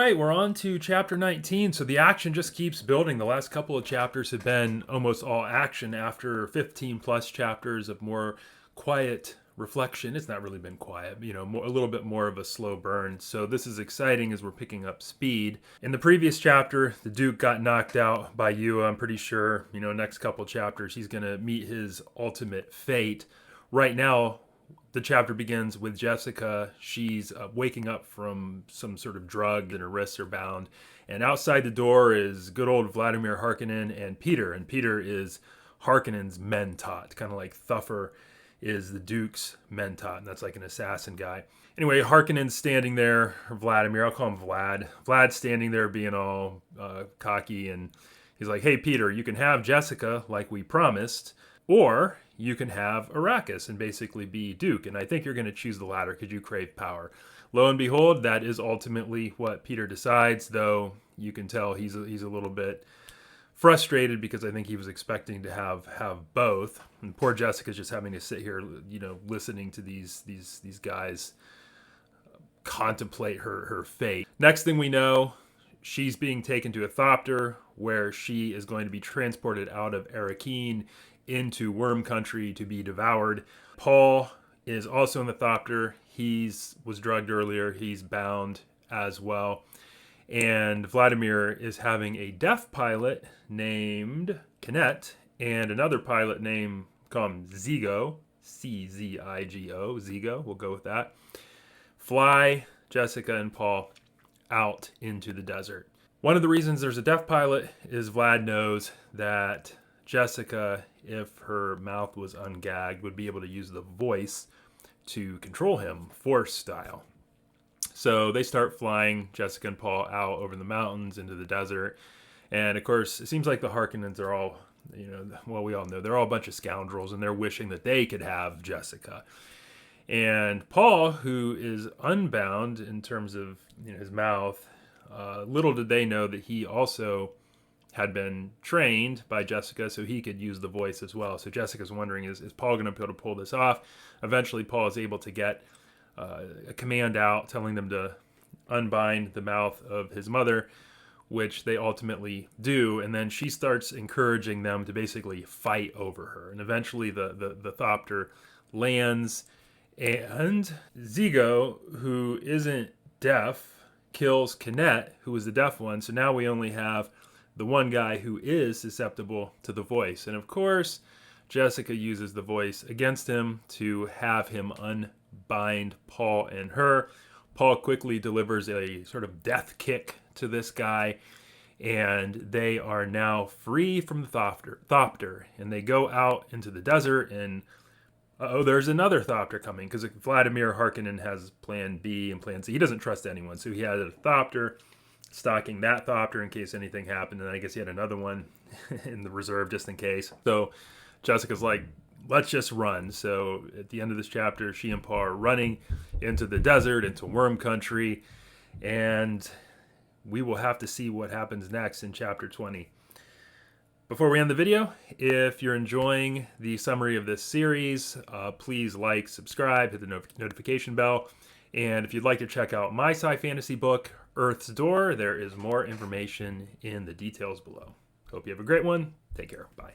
right, we're on to chapter 19. So the action just keeps building. The last couple of chapters have been almost all action after 15 plus chapters of more quiet reflection. It's not really been quiet, a little bit more of a slow burn. So this is exciting as we're picking up speed. In the previous chapter, the Duke got knocked out by Yua. I'm pretty sure, next couple chapters, he's going to meet his ultimate fate. Right now, the chapter begins with Jessica. She's waking up from some sort of drug and her wrists are bound. And outside the door is good old Vladimir Harkonnen and Peter. And Peter is Harkonnen's mentat, kind of like Thuffer is the Duke's mentat. And that's like an assassin guy. Anyway, Harkonnen's standing there, or Vladimir, I'll call him Vlad. Vlad's standing there being all cocky. And he's like, hey, Peter, you can have Jessica like we promised. Or you can have Arrakis and basically be Duke. And I think you're going to choose the latter because you crave power. Lo and behold, that is ultimately what Peter decides, though you can tell he's a little bit frustrated because I think he was expecting to have both. And poor Jessica's just having to sit here, listening to these guys contemplate her fate. Next thing we know, she's being taken to a thopter where she is going to be transported out of Arrakeen into worm country to be devoured. Paul is also in the thopter. He was drugged earlier. He's bound as well. And Vladimir is having a deaf pilot named Kinet and another pilot named, call him Zigo, C-Z-I-G-O, Zigo, we'll go with that, fly Jessica and Paul out into the desert. One of the reasons there's a deaf pilot is Vlad knows that Jessica, if her mouth was ungagged, would be able to use the voice to control him, Force style. So they start flying Jessica and Paul out over the mountains into the desert. And of course, it seems like the Harkonnens are all, we all know they're all a bunch of scoundrels and they're wishing that they could have Jessica. And Paul, who is unbound in terms of his mouth, little did they know that he also had been trained by Jessica so he could use the voice as well. So Jessica's wondering, is Paul going to be able to pull this off? Eventually, Paul is able to get a command out telling them to unbind the mouth of his mother, which they ultimately do. And then she starts encouraging them to basically fight over her. And eventually the thopter lands and Zigo, who isn't deaf, kills Kinet, who was the deaf one. So now we only have the one guy who is susceptible to the voice. And of course, Jessica uses the voice against him to have him unbind Paul and her. Paul quickly delivers a sort of death kick to this guy, and they are now free from the thopter. And they go out into the desert, and there's another thopter coming, because Vladimir Harkonnen has plan B and plan C. He doesn't trust anyone, so he had a thopter stocking that thopter in case anything happened, and I guess he had another one in the reserve just in case. So Jessica's like, let's just run. So at the end of this chapter, she and Paul are running into the desert, into worm country, and we will have to see what happens next in chapter 20. Before we end the video, if you're enjoying the summary of this series, please like, subscribe, hit the notification bell. And if you'd like to check out my sci-fantasy book, Earth's Door, there is more information in the details below. Hope you have a great one. Take care. Bye.